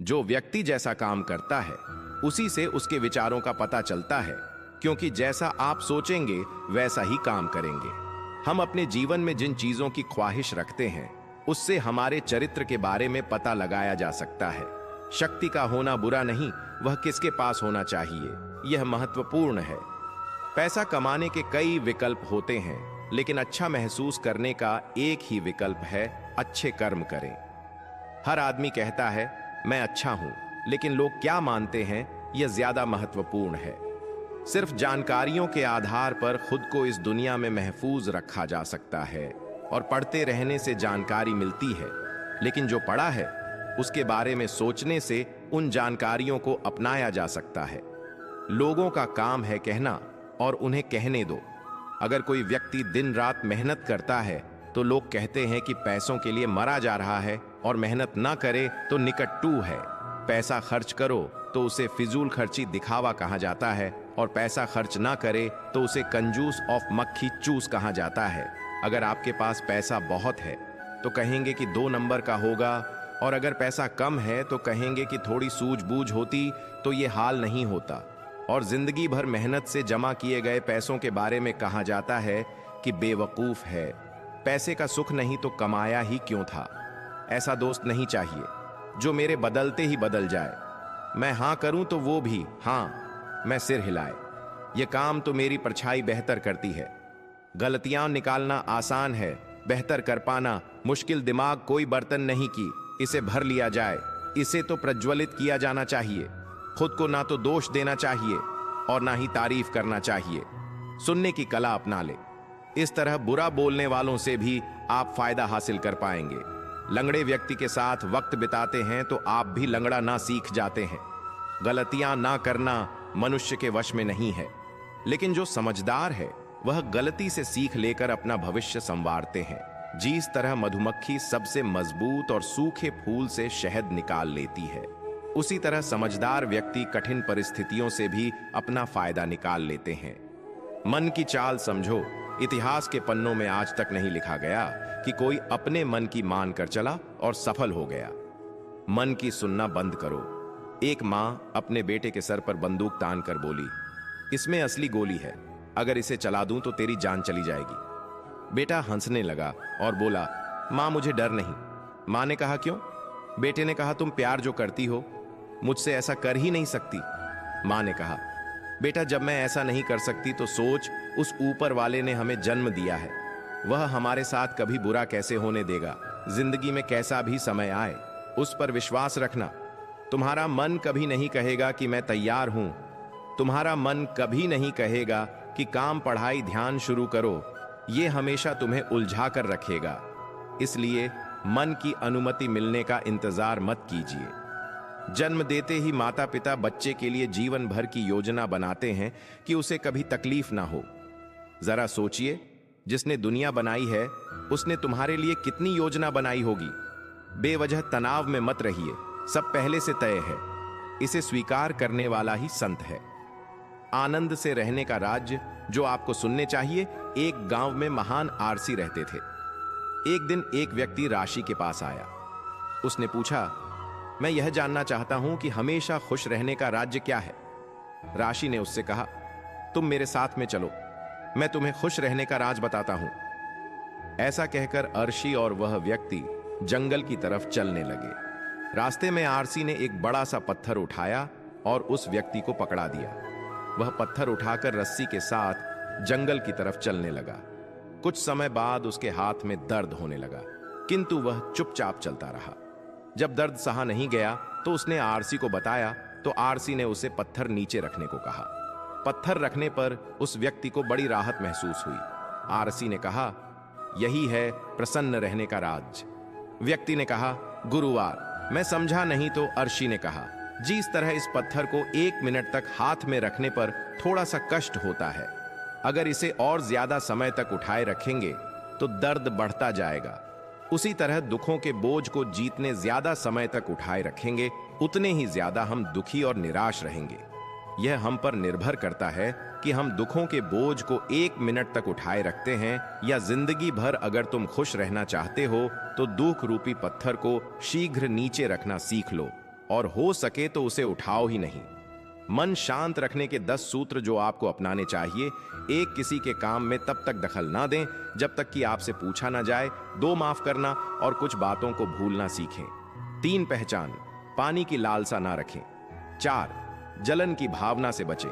जो व्यक्ति जैसा काम करता है उसी से उसके विचारों का पता चलता है, क्योंकि जैसा आप सोचेंगे वैसा ही काम करेंगे। हम अपने जीवन में जिन चीजों की ख्वाहिश रखते हैं उससे हमारे चरित्र के बारे में पता लगाया जा सकता है। शक्ति का होना बुरा नहीं, वह किसके पास होना चाहिए यह महत्वपूर्ण है। पैसा कमाने के कई विकल्प होते हैं, लेकिन अच्छा महसूस करने का एक ही विकल्प है, अच्छे कर्म करें। हर आदमी कहता है मैं अच्छा हूं, लेकिन लोग क्या मानते हैं यह ज्यादा महत्वपूर्ण है। सिर्फ जानकारियों के आधार पर खुद को इस दुनिया में महफूज रखा जा सकता है और पढ़ते रहने से जानकारी मिलती है, लेकिन जो पढ़ा है उसके बारे में सोचने से उन जानकारियों को अपनाया जा सकता है। लोगों का काम है कहना और उन्हें कहने दो। अगर कोई व्यक्ति दिन रात मेहनत करता है तो लोग कहते हैं कि पैसों के लिए मरा जा रहा है, और मेहनत ना करे तो निकट्टू है। पैसा खर्च करो तो उसे फिजूल खर्ची दिखावा कहा जाता है, और पैसा खर्च ना करे तो उसे कंजूस ऑफ मक्खी चूस कहा जाता है। अगर आपके पास पैसा बहुत है तो कहेंगे कि 2 नंबर का होगा, और अगर पैसा कम है तो कहेंगे कि थोड़ी सूझबूझ होती तो ये हाल नहीं होता। और जिंदगी भर मेहनत से जमा किए गए पैसों के बारे में कहा जाता है कि बेवकूफ है, पैसे का सुख नहीं तो कमाया ही क्यों था। ऐसा दोस्त नहीं चाहिए जो मेरे बदलते ही बदल जाए। मैं हाँ करूं तो वो भी हाँ, मैं सिर हिलाए। ये काम तो मेरी परछाई बेहतर करती है। गलतियां निकालना आसान है, बेहतर कर पाना मुश्किल। दिमाग कोई बर्तन नहीं की इसे भर लिया जाए, इसे तो प्रज्वलित किया जाना चाहिए। खुद को ना तो दोष देना चाहिए और ना ही तारीफ करना चाहिए। सुनने की कला अपना ले। इस तरह बुरा बोलने वालों से भी आप फायदा हासिल कर पाएंगे। लंगड़े व्यक्ति के साथ वक्त बिताते हैं तो आप भी लंगड़ा ना सीख जाते हैं। गलतियां ना करना मनुष्य के वश में नहीं है, लेकिन जो समझदार है वह गलती से सीख लेकर अपना भविष्य संवारते हैं। जिस तरह मधुमक्खी सबसे मजबूत और सूखे फूल से शहद निकाल लेती है, उसी तरह समझदार व्यक्ति कठिन परिस्थितियों से भी अपना फायदा निकाल लेते हैं। मन की चाल समझो। इतिहास के पन्नों में आज तक नहीं लिखा गया कि कोई अपने मन की मान कर चला और सफल हो गया। मन की सुनना बंद करो। एक मां अपने बेटे के सर पर बंदूक तान कर बोली, इसमें असली गोली है, अगर इसे चला दूं तो तेरी जान चली जाएगी। बेटा हंसने लगा और बोला, मां मुझे डर नहीं। मां ने कहा क्यों? बेटे ने कहा तुम प्यार जो करती हो मुझसे ऐसा कर ही नहीं सकती। मां ने कहा, बेटा जब मैं ऐसा नहीं कर सकती तो सोच, उस ऊपर वाले ने हमें जन्म दिया है, वह हमारे साथ कभी बुरा कैसे होने देगा। जिंदगी में कैसा भी समय आए उस पर विश्वास रखना। तुम्हारा मन कभी नहीं कहेगा कि मैं तैयार हूं। तुम्हारा मन कभी नहीं कहेगा कि काम पढ़ाई ध्यान शुरू करो। यह हमेशा तुम्हें उलझा कर रखेगा। इसलिए मन की अनुमति मिलने का इंतजार मत कीजिए। जन्म देते ही माता पिता बच्चे के लिए जीवन भर की योजना बनाते हैं कि उसे कभी तकलीफ ना हो। जरा सोचिए, जिसने दुनिया बनाई है उसने तुम्हारे लिए कितनी योजना बनाई होगी। बेवजह तनाव में मत रहिए, सब पहले से तय है। इसे स्वीकार करने वाला ही संत है। आनंद से रहने का राज्य जो आपको सुनने चाहिए। एक गांव में महान आरसी रहते थे। एक दिन एक व्यक्ति राशि के पास आया। उसने पूछा, मैं यह जानना चाहता हूं कि हमेशा खुश रहने का राज्य क्या है। राशि ने उससे कहा, तुम मेरे साथ में चलो, मैं तुम्हें खुश रहने का राज बताता हूं। ऐसा कहकर अर्शी और वह व्यक्ति जंगल की तरफ चलने लगे। रास्ते में आरसी ने एक बड़ा सा पत्थर उठाया और उस व्यक्ति को पकड़ा दिया। वह पत्थर उठाकर रस्सी के साथ जंगल की तरफ चलने लगा। कुछ समय बाद उसके हाथ में दर्द होने लगा, किंतु वह चुपचाप चलता रहा। जब दर्द सहा नहीं गया तो उसने आरसी को बताया, तो आरसी ने उसे पत्थर नीचे रखने को कहा। पत्थर रखने पर उस व्यक्ति को बड़ी राहत महसूस हुई। आरसी ने कहा, यही है प्रसन्न रहने का राज। व्यक्ति ने कहा, गुरुवार, मैं समझा नहीं। तो अर्शी ने कहा, जिस तरह इस पत्थर को 1 मिनट तक हाथ में रखने पर थोड़ा सा कष्ट होता है, अगर इसे और ज्यादा समय तक उठाए रखेंगे तो दर्द बढ़ता जाएगा। उसी तरह दुखों के बोझ को जितने ज्यादा समय तक उठाए रखेंगे उतने ही ज्यादा हम दुखी और निराश रहेंगे। यह हम पर निर्भर करता है कि हम दुखों के बोझ को 1 मिनट तक उठाए रखते हैं या जिंदगी भर। अगर तुम खुश रहना चाहते हो तो दुख रूपी पत्थर को शीघ्र नीचे रखना सीख लो। और हो सके तो उसे उठाओ ही नहीं। मन शांत रखने के 10 सूत्र जो आपको अपनाने चाहिए। एक, किसी के काम में तब तक दखल ना दें जब तक कि आपसे पूछा ना जाए। 2, माफ करना और कुछ बातों को भूलना सीखें। 3, पहचान, पानी की लालसा ना रखें। 4, जलन की भावना से बचें।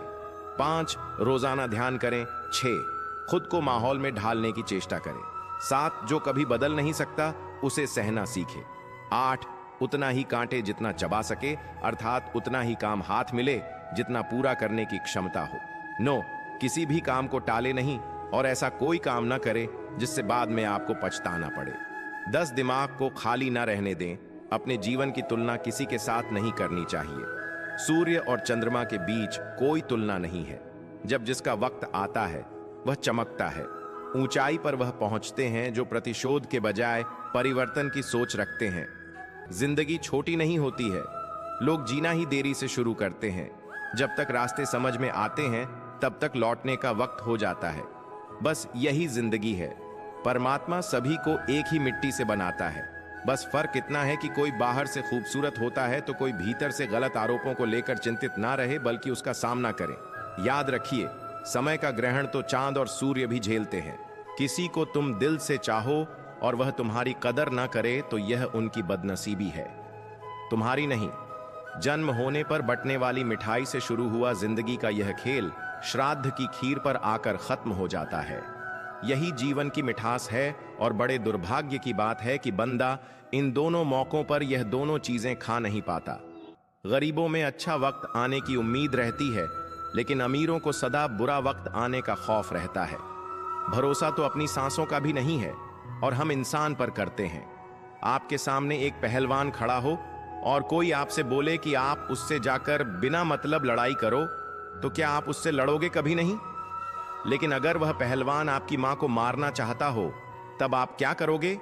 5, रोजाना ध्यान करें। 6, खुद को माहौल में ढालने की चेष्टा करें। 7, जो कभी बदल नहीं सकता उसे सहना सीखें। 8, उतना ही कांटे जितना चबा सके, अर्थात उतना ही काम हाथ मिले जितना पूरा करने की क्षमता हो। 9, किसी भी काम को टाले नहीं और ऐसा कोई काम ना करे जिससे बाद में आपको पछताना पड़े। 10, दिमाग को खाली ना रहने दें। अपने जीवन की तुलना किसी के साथ नहीं करनी चाहिए। सूर्य और चंद्रमा के बीच कोई तुलना नहीं है। जब जिसका वक्त आता है वह चमकता है। ऊंचाई पर वह पहुंचते हैं जो प्रतिशोध के बजाय परिवर्तन की सोच रखते हैं। जिंदगी छोटी नहीं होती है। लोग जीना ही देरी से शुरू करते हैं। जब तक रास्ते समझ में आते हैं तब तक लौटने का वक्त हो जाता है। बस यही जिंदगी है। परमात्मा सभी को एक ही मिट्टी से बनाता है। बस फर्क इतना है कि कोई बाहर से खूबसूरत होता है तो कोई भीतर से गलत आरोपों को लेकर चिंतित ना रहे बल्कि उसका सामना करे। याद रखिए, समय का ग्रहण तो चांद और सूर्य भी झेलते हैं। किसी को तुम दिल से चाहो और वह तुम्हारी कदर ना करे तो यह उनकी बदनसीबी है, तुम्हारी नहीं। जन्म होने पर बंटने वाली मिठाई से शुरू हुआ जिंदगी का यह खेल श्राद्ध की खीर पर आकर खत्म हो जाता है। यही जीवन की मिठास है और बड़े दुर्भाग्य की बात है कि बंदा इन दोनों मौकों पर यह दोनों चीजें खा नहीं पाता। गरीबों में अच्छा वक्त आने की उम्मीद रहती है, लेकिन अमीरों को सदा बुरा वक्त आने का खौफ रहता है। भरोसा तो अपनी सांसों का भी नहीं है और हम इंसान पर करते हैं। आपके सामने एक पहलवान खड़ा हो और कोई आपसे बोले कि आप उससे जाकर बिना मतलब लड़ाई करो, तो क्या आप उससे लड़ोगे? कभी नहीं। लेकिन अगर वह पहलवान आपकी मां को मारना चाहता हो तब आप क्या करोगे?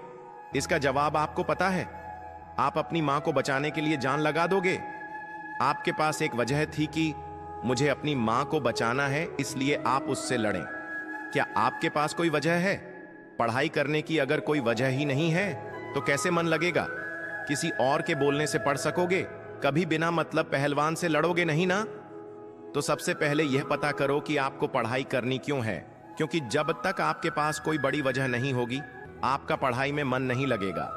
इसका जवाब आपको पता है। आप अपनी मां को बचाने के लिए जान लगा दोगे। आपके पास एक वजह थी कि मुझे अपनी मां को बचाना है, इसलिए आप उससे लड़ें। क्या आपके पास कोई वजह है? पढ़ाई करने की अगर कोई वजह ही नहीं है तो कैसे मन लगेगा? किसी और के बोलने से पढ़ सकोगे? कभी बिना मतलब पहलवान से लड़ोगे नहीं ना? तो सबसे पहले यह पता करो कि आपको पढ़ाई करनी क्यों है, क्योंकि जब तक आपके पास कोई बड़ी वजह नहीं होगी आपका पढ़ाई में मन नहीं लगेगा।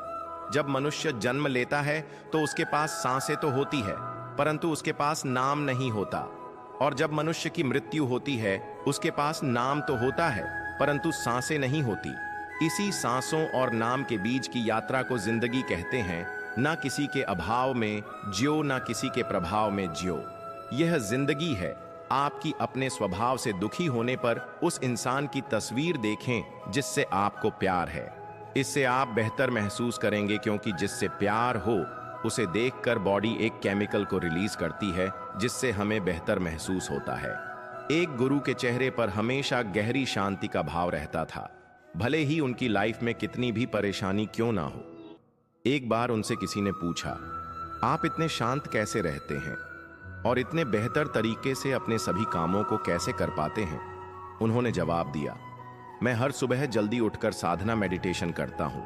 जब मनुष्य जन्म लेता है तो उसके पास सांसें तो होती है परंतु उसके पास नाम नहीं होता, और जब मनुष्य की मृत्यु होती है उसके पास नाम तो होता है परंतु सांसें नहीं होती। इसी सांसों और नाम के बीच की यात्रा को जिंदगी कहते हैं। ना किसी के अभाव में जियो, ना किसी के प्रभाव में जियो। यह जिंदगी है। आपकी अपने स्वभाव से दुखी होने पर उस इंसान की तस्वीर देखें जिससे आपको प्यार है। इससे आप बेहतर महसूस करेंगे, क्योंकि जिससे प्यार हो उसे देखकर बॉडी एक केमिकल को रिलीज करती है जिससे हमें बेहतर महसूस होता है। एक गुरु के चेहरे पर हमेशा गहरी शांति का भाव रहता था, भले ही उनकी लाइफ में कितनी भी परेशानी क्यों ना हो। एक बार उनसे किसी ने पूछा, आप इतने शांत कैसे रहते हैं और इतने बेहतर तरीके से अपने सभी कामों को कैसे कर पाते हैं? उन्होंने जवाब दिया, मैं हर सुबह जल्दी उठकर साधना मेडिटेशन करता हूं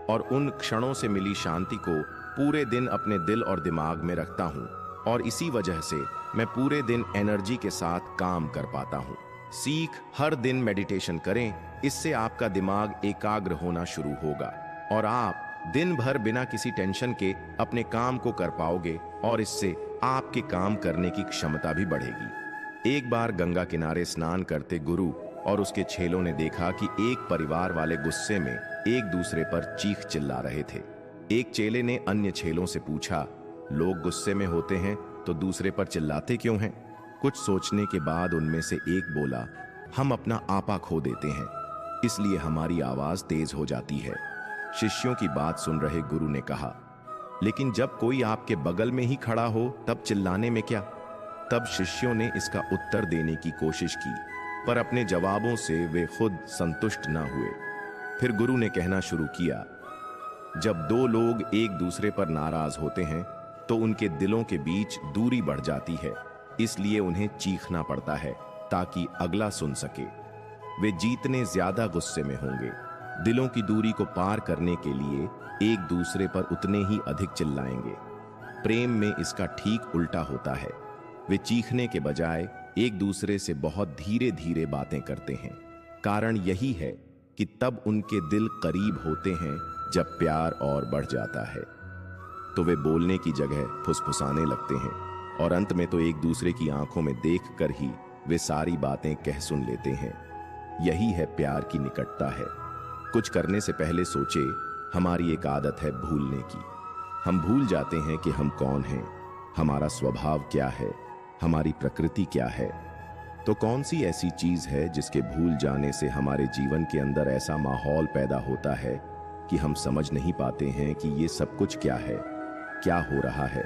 और उन क्षणों से मिली शांति को पूरे दिन अपने दिल और दिमाग में रखता हूं, और इसी वजह से मैं पूरे दिन एनर्जी के साथ काम कर पाता हूं। सीख, हर दिन मेडिटेशन करें, इससे आपका दिमाग एकाग्र होना शुरू होगा और आप दिन भर बिना किसी टेंशन के अपने काम को कर पाओगे और इससे आपके काम करने की क्षमता भी बढ़ेगी। एक बार गंगा किनारे स्नान करते गुरु और उसके चेलों ने देखा कि एक परिवार वाले गुस्से में एक दूसरे पर चीख चिल्ला रहे थे। एक चेले ने अन्य चेलों से पूछा, लोग गुस्से में होते हैं तो दूसरे पर चिल्लाते क्यों हैं? कुछ सोचने के बाद उनमें से एक बोला, हम अपना आपा खो देते हैं, इसलिए हमारी आवाज तेज हो जाती है। शिष्यों की बात सुन रहे गुरु ने कहा, लेकिन जब कोई आपके बगल में ही खड़ा हो तब चिल्लाने में क्या? तब शिष्यों ने इसका उत्तर देने की कोशिश की, पर अपने जवाबों से वे खुद संतुष्ट न हुए। फिर गुरु ने कहना शुरू किया, जब दो लोग एक दूसरे पर नाराज होते हैं तो उनके दिलों के बीच दूरी बढ़ जाती है, इसलिए उन्हें चीखना पड़ता है ताकि अगला सुन सके। वे जीतने ज्यादा गुस्से में होंगे। दिलों की दूरी को पार करने के लिए एक दूसरे पर उतने ही अधिक चिल्लाएंगे। प्रेम में इसका ठीक उल्टा होता है। वे चीखने के बजाय एक दूसरे से बहुत धीरे धीरे बातें करते हैं। कारण यही है कि तब उनके दिल करीब होते हैं जब प्यार और बढ़ जाता है तो वे बोलने की जगह फुसफुसाने लगते हैं और अंत में तो एक दूसरे की आंखों में देखकर ही वे सारी बातें कह सुन लेते हैं। यही है प्यार की निकटता है। कुछ करने से पहले सोचे, हमारी एक आदत है भूलने की। हम भूल जाते हैं कि हम कौन हैं, हमारा स्वभाव क्या है, हमारी प्रकृति क्या है। तो कौन सी ऐसी चीज है जिसके भूल जाने से हमारे जीवन के अंदर ऐसा माहौल पैदा होता है कि हम समझ नहीं पाते हैं कि ये सब कुछ क्या है, क्या हो रहा है,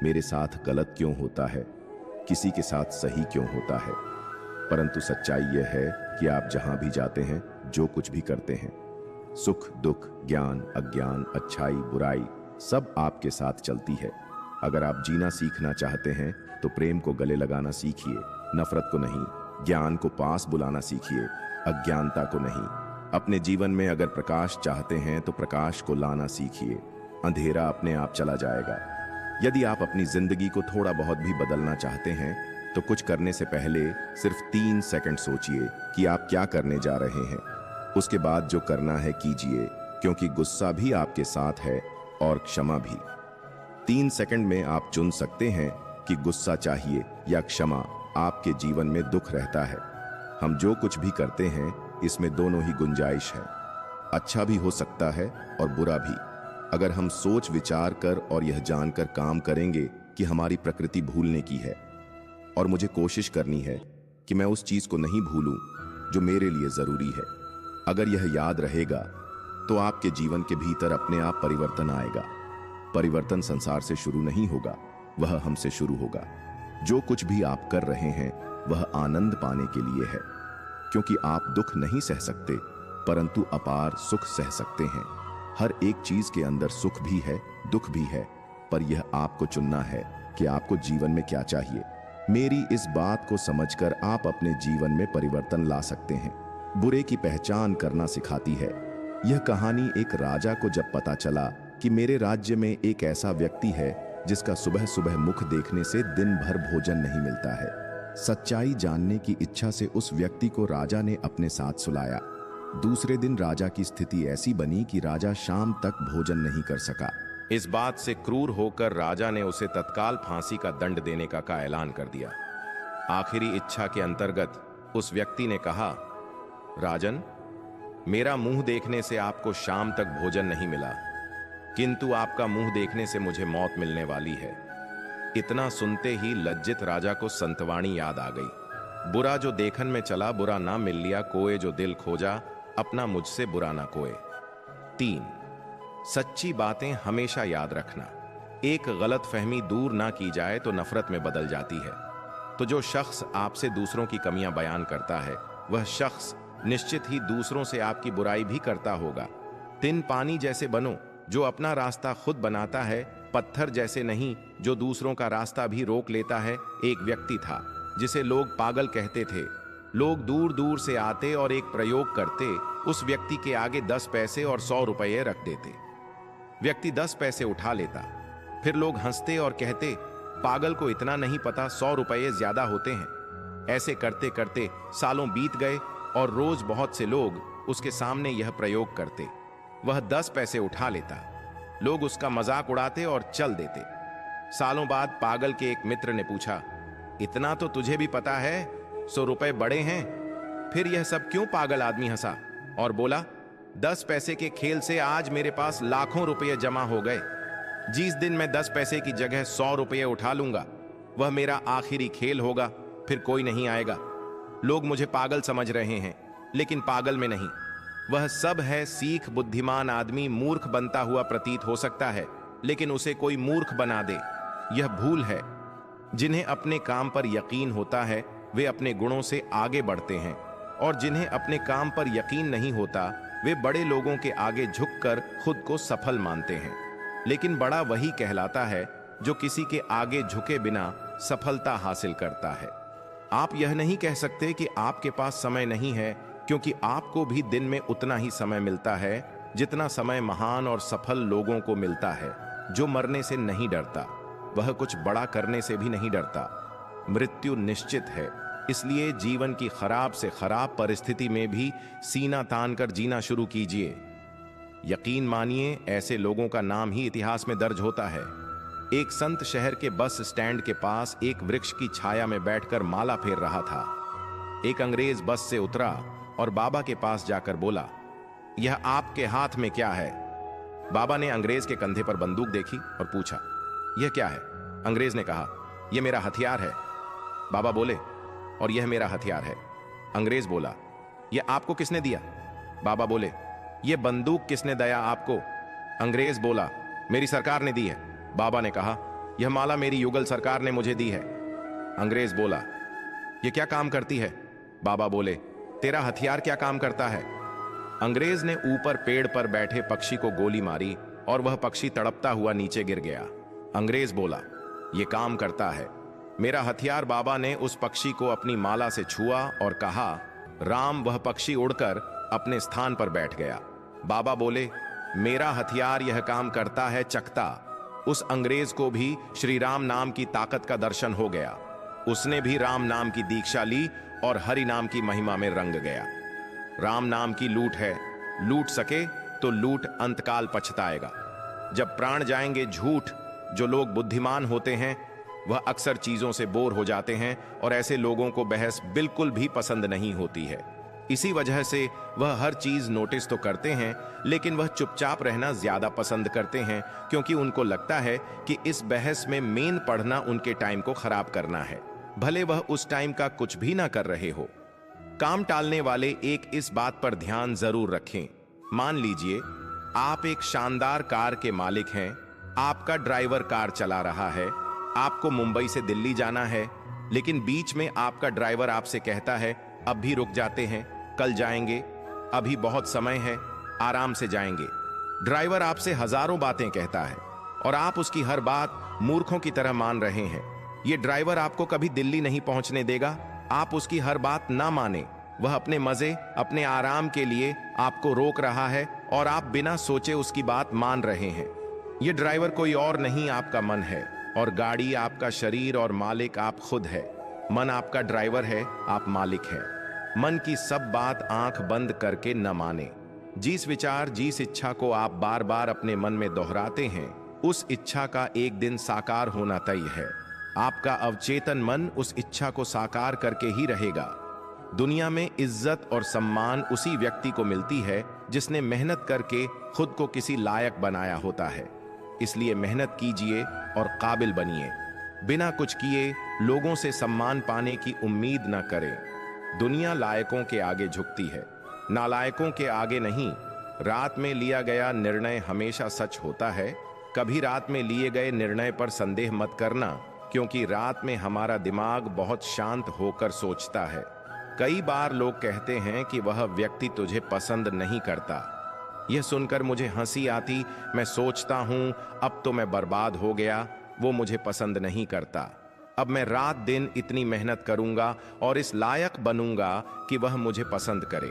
मेरे साथ गलत क्यों होता है, किसी के साथ सही क्यों होता है। परंतु सच्चाई यह है कि आप जहां भी जाते हैं, जो कुछ भी करते हैं, सुख दुख, ज्ञान अज्ञान, अच्छाई बुराई, सब आपके साथ चलती है। अगर आप जीना सीखना चाहते हैं तो प्रेम को गले लगाना सीखिए, नफरत को नहीं। ज्ञान को पास बुलाना सीखिए, अज्ञानता को नहीं। अपने जीवन में अगर प्रकाश चाहते हैं तो प्रकाश को लाना सीखिए, अंधेरा अपने आप चला जाएगा। यदि आप अपनी जिंदगी को थोड़ा बहुत भी बदलना चाहते हैं तो कुछ करने से पहले सिर्फ 3 सेकंड सोचिए कि आप क्या करने जा रहे हैं। उसके बाद जो करना है कीजिए, क्योंकि गुस्सा भी आपके साथ है और क्षमा भी। 3 सेकंड में आप चुन सकते हैं कि गुस्सा चाहिए या क्षमा। आपके जीवन में दुख रहता है, हम जो कुछ भी करते हैं इसमें दोनों ही गुंजाइश है। अच्छा भी हो सकता है और बुरा भी। अगर हम सोच विचार कर और यह जानकर काम करेंगे कि हमारी प्रकृति भूलने की है और मुझे कोशिश करनी है कि मैं उस चीज को नहीं भूलूं जो मेरे लिए जरूरी है, अगर यह याद रहेगा तो आपके जीवन के भीतर अपने आप परिवर्तन आएगा। परिवर्तन संसार से शुरू नहीं होगा, वह हमसे शुरू होगा। जो कुछ भी आप कर रहे हैं वह आनंद पाने के लिए है, क्योंकि आप दुख नहीं सह सकते परंतु अपार सुख सह सकते हैं। हर एक चीज के अंदर सुख भी है, दुख भी है, पर यह आपको चुनना है कि आपको जीवन में क्या चाहिए। मेरी इस बात को समझकर आप अपने जीवन में परिवर्तन ला सकते हैं। बुरे की पहचान करना सिखाती है। यह कहानी एक राजा को जब पता चला कि मेरे राज्य में एक ऐसा व्यक्ति है जिसका सुबह सुबह मुख देखने से दिन भर भोजन नहीं मिलता है। सच्चाई जानने की इच्छा से उस व्यक्ति को राजा ने अपने साथ सुलाया। दूसरे दिन राजा की स्थिति ऐसी बनी कि राजा शाम तक भोजन नहीं कर सका। इस बात से क्रूर होकर राजा ने उसे तत्काल फांसी का दंड देने का ऐलान कर दिया। आखिरी इच्छा के अंतर्गत उस व्यक्ति ने कहा, राजन, मेरा मुंह देखने से आपको शाम तक भोजन नहीं मिला, किंतु आपका मुंह देखने से मुझे मौत मिलने वाली है। इतना सुनते ही लज्जित राजा को संतवाणी याद आ गई। बुरा जो देखन में चला, बुरा ना मिल लिया कोय, जो दिल खोजा अपना मुझसे बुरा ना कोय। 3, सच्ची बातें हमेशा याद रखना। एक गलत फहमी दूर ना की जाए तो नफरत में बदल जाती है। तो जो शख्स आपसे दूसरों की कमियां बयान करता है, वह शख्स निश्चित ही दूसरों से आपकी बुराई भी करता होगा। तिन पानी जैसे बनो, जो अपना रास्ता खुद बनाता है, पत्थर जैसे नहीं, जो दूसरों का रास्ता भी रोक लेता है। एक व्यक्ति था जिसे लोग पागल कहते थे। लोग दूर दूर से आते और एक प्रयोग करते, उस व्यक्ति के आगे 10 पैसे और 100 रुपये रख देते। व्यक्ति 10 पैसे उठा लेता, फिर लोग हंसते और कहते, पागल को इतना नहीं पता 100 रुपये ज्यादा होते हैं। ऐसे करते करते सालों बीत गए और रोज बहुत से लोग उसके सामने यह प्रयोग करते। वह 10 पैसे उठा लेता, लोग उसका मजाक उड़ाते और चल देते। सालों बाद पागल के एक मित्र ने पूछा, इतना तो तुझे भी पता है, 100 रुपए बड़े हैं, फिर यह सब क्यों? पागल आदमी हंसा और बोला, 10 पैसे के खेल से आज मेरे पास लाखों रुपये जमा हो गए। जिस दिन मैं 10 पैसे की जगह 100 रुपये उठा लूंगा, वह मेरा आखिरी खेल होगा, फिर कोई नहीं आएगा। लोग मुझे पागल समझ रहे हैं, लेकिन पागल में नहीं। वह सब है सीख। बुद्धिमान आदमी मूर्ख बनता हुआ प्रतीत हो सकता है, लेकिन उसे कोई मूर्ख बना दे, यह भूल है। जिन्हें अपने काम पर यकीन होता है वे अपने गुणों से आगे बढ़ते हैं, और जिन्हें अपने काम पर यकीन नहीं होता वे बड़े लोगों के आगे झुककर खुद को सफल मानते हैं। लेकिन बड़ा वही कहलाता है जो किसी के आगे झुके बिना सफलता हासिल करता है। आप यह नहीं कह सकते कि आपके पास समय नहीं है, क्योंकि आपको भी दिन में उतना ही समय मिलता है जितना समय महान और सफल लोगों को मिलता है, जो मरने से नहीं डरता। वह कुछ बड़ा करने से भी नहीं डरता। मृत्यु निश्चित है, इसलिए जीवन की खराब से खराब परिस्थिति में भी सीना तान कर जीना शुरू कीजिए। यकीन मानिए, ऐसे लोगों का नाम ही इतिहास में दर्ज होता है। एक संत शहर के बस स्टैंड के पास एक वृक्ष की छाया में बैठकर माला फेर रहा था। एक अंग्रेज बस से उतरा और बाबा के पास जाकर बोला, यह आपके हाथ में क्या है? बाबा ने अंग्रेज के कंधे पर बंदूक देखी और पूछा, यह क्या है? अंग्रेज ने कहा, यह मेरा हथियार है। बाबा बोले, और यह मेरा हथियार है। अंग्रेज बोला, यह आपको किसने दिया? बाबा बोले, यह बंदूक किसने दिया आपको? अंग्रेज बोला, मेरी सरकार ने दी है। बाबा ने कहा, यह माला मेरी युगल सरकार ने मुझे दी है। अंग्रेज बोला, यह क्या काम करती है? बाबा बोले, तेरा हथियार क्या काम करता है? अंग्रेज ने ऊपर पेड़ पर बैठे पक्षी को गोली मारी और वह पक्षी तड़पता हुआ नीचे गिर गया। अंग्रेज बोला, यह काम करता है। मेरा हथियार। बाबा ने उस पक्षी को अपनी माला से छुआ और कहा, राम। वह पक्षी उड़कर अपने स्थान पर बैठ गया। बाबा बोले, मेरा हथियार यह काम करता है, चकता। उस अंग्रेज को भी श्री राम नाम की ताकत का दर्शन हो गया। उसने भी राम नाम की दीक्षा ली और हरि नाम की महिमा में रंग गया। राम नाम की लूट है, लूट सके तो लूट अंतकाल पछताएगा। जब प्राण जाएंगे झूठ। जो लोग बुद्धिमान होते हैं वह अक्सर चीजों से बोर हो जाते हैं और ऐसे लोगों को बहस बिल्कुल भी पसंद नहीं होती है। इसी वजह से वह हर चीज नोटिस तो करते हैं, लेकिन वह चुपचाप रहना ज्यादा पसंद करते हैं, क्योंकि उनको लगता है कि इस बहस में मेन पढ़ना उनके टाइम को खराब करना है, भले वह उस टाइम का कुछ भी ना कर रहे हो। काम टालने वाले एक इस बात पर ध्यान जरूर रखें। मान लीजिए आप एक शानदार कार के मालिक हैं, आपका ड्राइवर कार चला रहा है, आपको मुंबई से दिल्ली जाना है, लेकिन बीच में आपका ड्राइवर आपसे कहता है, अब भी रुक जाते हैं, कल जाएंगे, अभी बहुत समय है, आराम से जाएंगे। ड्राइवर आपसे हजारों बातें कहता है और आप उसकी हर बात मूर्खों की तरह मान रहे हैं। ये ड्राइवर आपको कभी दिल्ली नहीं पहुंचने देगा। आप उसकी हर बात ना माने। वह अपने मजे, अपने आराम के लिए आपको रोक रहा है और आप बिना सोचे उसकी बात मान रहे हैं। ये ड्राइवर कोई और नहीं, आपका मन है, और गाड़ी आपका शरीर और मालिक आप खुद है। मन आपका ड्राइवर है, आप मालिक है। मन की सब बात आंख बंद करके न माने। जिस विचार, जिस इच्छा को आप बार बार अपने मन में दोहराते हैं, उस इच्छा का एक दिन साकार होना तय है। आपका अवचेतन मन उस इच्छा को साकार करके ही रहेगा। दुनिया में इज्जत और सम्मान उसी व्यक्ति को मिलती है जिसने मेहनत करके खुद को किसी लायक बनाया होता है। इसलिए मेहनत कीजिए और काबिल बनिए। बिना कुछ किए लोगों से सम्मान पाने की उम्मीद न करें। दुनिया लायकों के आगे झुकती है, नालायकों के आगे नहीं। रात में लिया गया निर्णय हमेशा सच होता है। कभी रात में लिए गए निर्णय पर संदेह मत करना, क्योंकि रात में हमारा दिमाग बहुत शांत होकर सोचता है। कई बार लोग कहते हैं कि वह व्यक्ति तुझे पसंद नहीं करता। यह सुनकर मुझे हंसी आती। मैं सोचता हूं, अब तो मैं बर्बाद हो गया, वो मुझे पसंद नहीं करता। अब मैं रात दिन इतनी मेहनत करूंगा और इस लायक बनूंगा कि वह मुझे पसंद करे।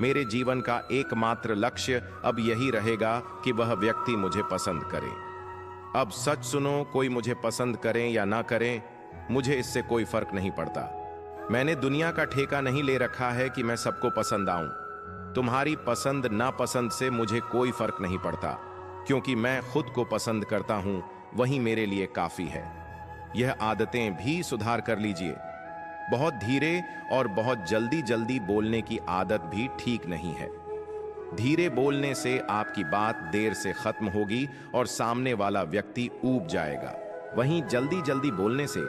मेरे जीवन का एकमात्र लक्ष्य अब यही रहेगा कि वह व्यक्ति मुझे पसंद करे। अब सच सुनो, कोई मुझे पसंद करें या ना करें, मुझे इससे कोई फर्क नहीं पड़ता। मैंने दुनिया का ठेका नहीं ले रखा है कि मैं सबको पसंद आऊं। तुम्हारी पसंद नापसंद से मुझे कोई फर्क नहीं पड़ता, क्योंकि मैं खुद को पसंद करता हूं, वही मेरे लिए काफी है। यह आदतें भी सुधार कर लीजिए। बहुत धीरे और बहुत जल्दी जल्दी बोलने की आदत भी ठीक नहीं है। धीरे बोलने से आपकी बात देर से खत्म होगी और सामने वाला व्यक्ति ऊब जाएगा। वहीं जल्दी जल्दी बोलने से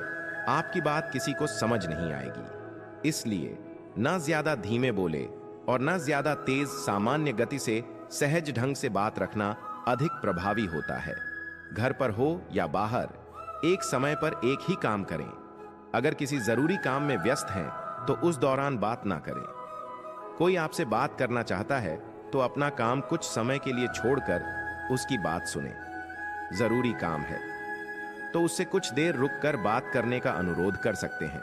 आपकी बात किसी को समझ नहीं आएगी। इसलिए ना ज्यादा धीमे बोले और ना ज्यादा तेज, सामान्य गति से सहज ढंग से बात रखना अधिक प्रभावी होता है। घर पर हो या बाहर, एक समय पर एक ही काम करें। अगर किसी जरूरी काम में व्यस्त हैं तो उस दौरान बात ना करें। कोई आपसे बात करना चाहता है तो अपना काम कुछ समय के लिए छोड़कर उसकी बात सुने। जरूरी काम है तो उससे कुछ देर रुककर बात करने का अनुरोध कर सकते हैं।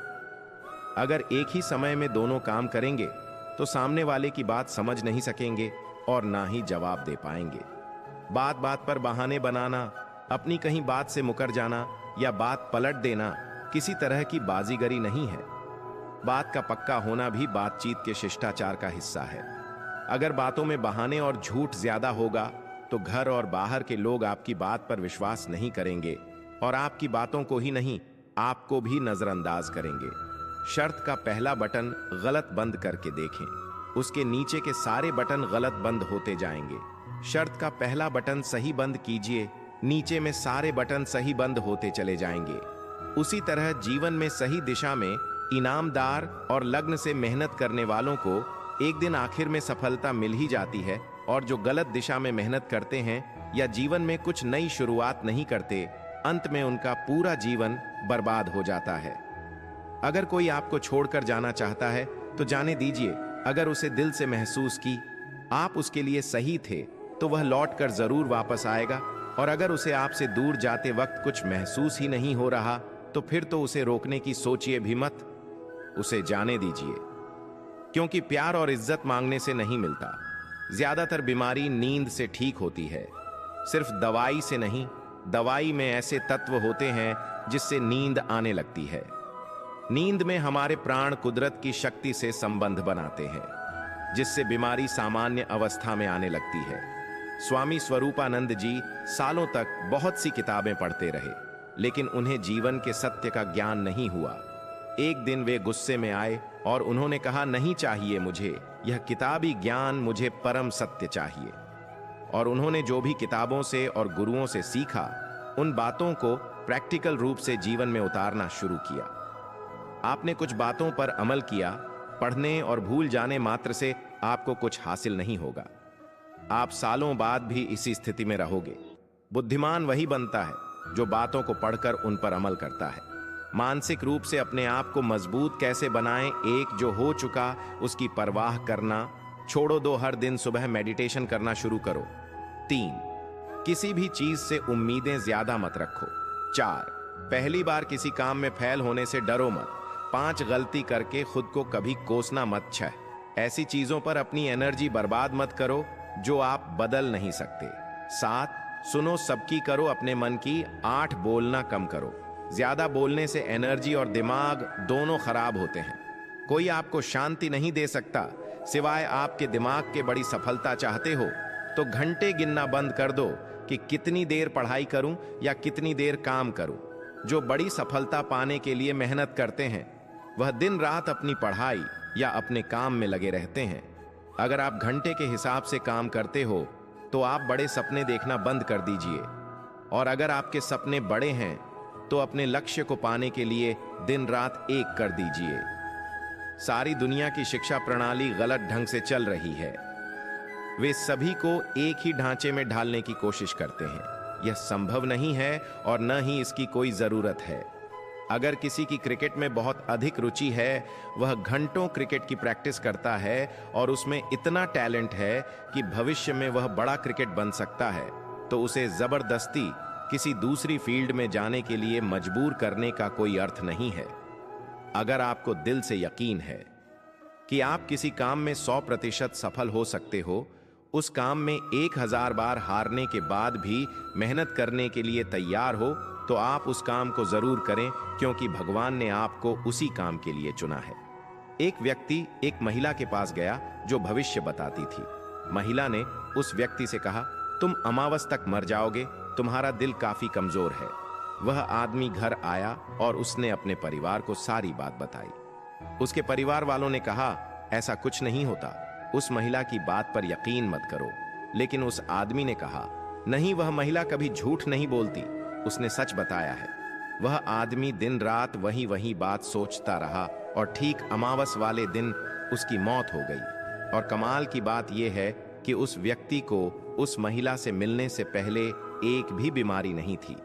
अगर एक ही समय में दोनों काम करेंगे तो सामने वाले की बात समझ नहीं सकेंगे और ना ही जवाब दे पाएंगे। बात बात पर बहाने बनाना, अपनी कहीं बात से मुकर जाना या बात पलट देना किसी तरह की बाजीगरी नहीं है। बात का पक्का होना भी बातचीत के शिष्टाचार का हिस्सा है। अगर बातों में बहाने और झूठ ज्यादा होगा तो घर और बाहर के लोग आपकी बात पर विश्वास नहीं करेंगे और आपकी बातों को ही नहीं, आपको भी नजरअंदाज करेंगे। शर्त का पहला बटन गलत बंद करके देखें, उसके नीचे के सारे बटन गलत बंद होते जाएंगे। शर्त का पहला बटन सही बंद कीजिए, नीचे में सारे बटन सही बंद होते चले जाएंगे। उसी तरह जीवन में सही दिशा में ईनामदार और लग्न से मेहनत करने वालों को एक दिन आखिर में सफलता मिल ही जाती है, और जो गलत दिशा में मेहनत करते हैं या जीवन में कुछ नई शुरुआत नहीं करते, अंत में उनका पूरा जीवन बर्बाद हो जाता है। अगर कोई आपको छोड़कर जाना चाहता है तो जाने दीजिए। अगर उसे दिल से महसूस की आप उसके लिए सही थे तो वह लौटकर जरूर वापस आएगा, और अगर उसे आपसे दूर जाते वक्त कुछ महसूस ही नहीं हो रहा तो फिर तो उसे रोकने की सोचिए भी मत, उसे जाने दीजिए। क्योंकि प्यार और इज्जत मांगने से नहीं मिलता। ज्यादातर बीमारी नींद से ठीक होती है, सिर्फ दवाई से नहीं। दवाई में ऐसे तत्व होते हैं जिससे नींद आने लगती है। नींद में हमारे प्राण कुदरत की शक्ति से संबंध बनाते हैं, जिससे बीमारी सामान्य अवस्था में आने लगती है। स्वामी स्वरूपानंद जी सालों तक बहुत सी किताबें पढ़ते रहे, लेकिन उन्हें जीवन के सत्य का ज्ञान नहीं हुआ। एक दिन वे गुस्से में आए और उन्होंने कहा, नहीं चाहिए मुझे यह किताबी ज्ञान, मुझे परम सत्य चाहिए। और उन्होंने जो भी किताबों से और गुरुओं से सीखा, उन बातों को प्रैक्टिकल रूप से जीवन में उतारना शुरू किया। आपने कुछ बातों पर अमल किया, पढ़ने और भूल जाने मात्र से आपको कुछ हासिल नहीं होगा। आप सालों बाद भी इसी स्थिति में रहोगे। बुद्धिमान वही बनता है जो बातों को पढ़कर उन पर अमल करता है। मानसिक रूप से अपने आप को मजबूत कैसे बनाएं? एक, जो हो चुका उसकी परवाह करना छोड़ो दो, हर दिन सुबह मेडिटेशन करना शुरू करो। 3, किसी भी चीज से उम्मीदें ज्यादा मत रखो। 4, पहली बार किसी काम में फेल होने से डरो मत। 5, गलती करके खुद को कभी कोसना मत। 6, ऐसी चीजों पर अपनी एनर्जी बर्बाद मत करो जो आप बदल नहीं सकते। 7, सुनो सबकी, करो अपने मन की। 8, बोलना कम करो। ज्यादा बोलने से एनर्जी और दिमाग दोनों खराब होते हैं। कोई आपको शांति नहीं दे सकता सिवाय आपके दिमाग के। बड़ी सफलता चाहते हो तो घंटे गिनना बंद कर दो कि कितनी देर पढ़ाई करूं या कितनी देर काम करूं। जो बड़ी सफलता पाने के लिए मेहनत करते हैं वह दिन रात अपनी पढ़ाई या अपने काम में लगे रहते हैं। अगर आप घंटे के हिसाब से काम करते हो तो आप बड़े सपने देखना बंद कर दीजिए, और अगर आपके सपने बड़े हैं तो अपने लक्ष्य को पाने के लिए दिन रात एक कर दीजिए। सारी दुनिया की शिक्षा प्रणाली गलत ढंग से चल रही है। वे सभी को एक ही ढांचे में ढालने की कोशिश करते हैं। यह संभव नहीं है और न ही इसकी कोई जरूरत है। अगर किसी की क्रिकेट में बहुत अधिक रुचि है, वह घंटों क्रिकेट की प्रैक्टिस करता है और उसमें इतना टैलेंट है कि भविष्य में वह बड़ा क्रिकेट बन सकता है, तो उसे जबरदस्ती किसी दूसरी फील्ड में जाने के लिए मजबूर करने का कोई अर्थ नहीं है। अगर आपको दिल से यकीन है कि आप किसी काम में 100% सफल हो सकते हो, उस काम में 1000 बार हारने के बाद भी मेहनत करने के लिए तैयार हो, तो आप उस काम को जरूर करें, क्योंकि भगवान ने आपको उसी काम के लिए चुना है। एक व्यक्ति एक महिला के पास गया जो भविष्य बताती थी। महिला ने उस व्यक्ति से कहा, तुम अमावस तक मर जाओगे, तुम्हारा दिल काफी कमजोर है। वह आदमी घर आया और उसने अपने परिवार को सारी बात बताई। उसके परिवार वालों ने कहा, ऐसा कुछ नहीं होता, उस महिला की बात पर यकीन मत करो। लेकिन उस आदमी ने कहा, नहीं, वह महिला कभी झूठ नहीं बोलती, उसने सच बताया है। वह आदमी दिन रात वही बात सोचता रहा और ठीक अमावस वाले दिन उसकी मौत हो गई। और कमाल की बात यह है कि उस व्यक्ति को उस महिला से मिलने से पहले एक भी बीमारी नहीं थी।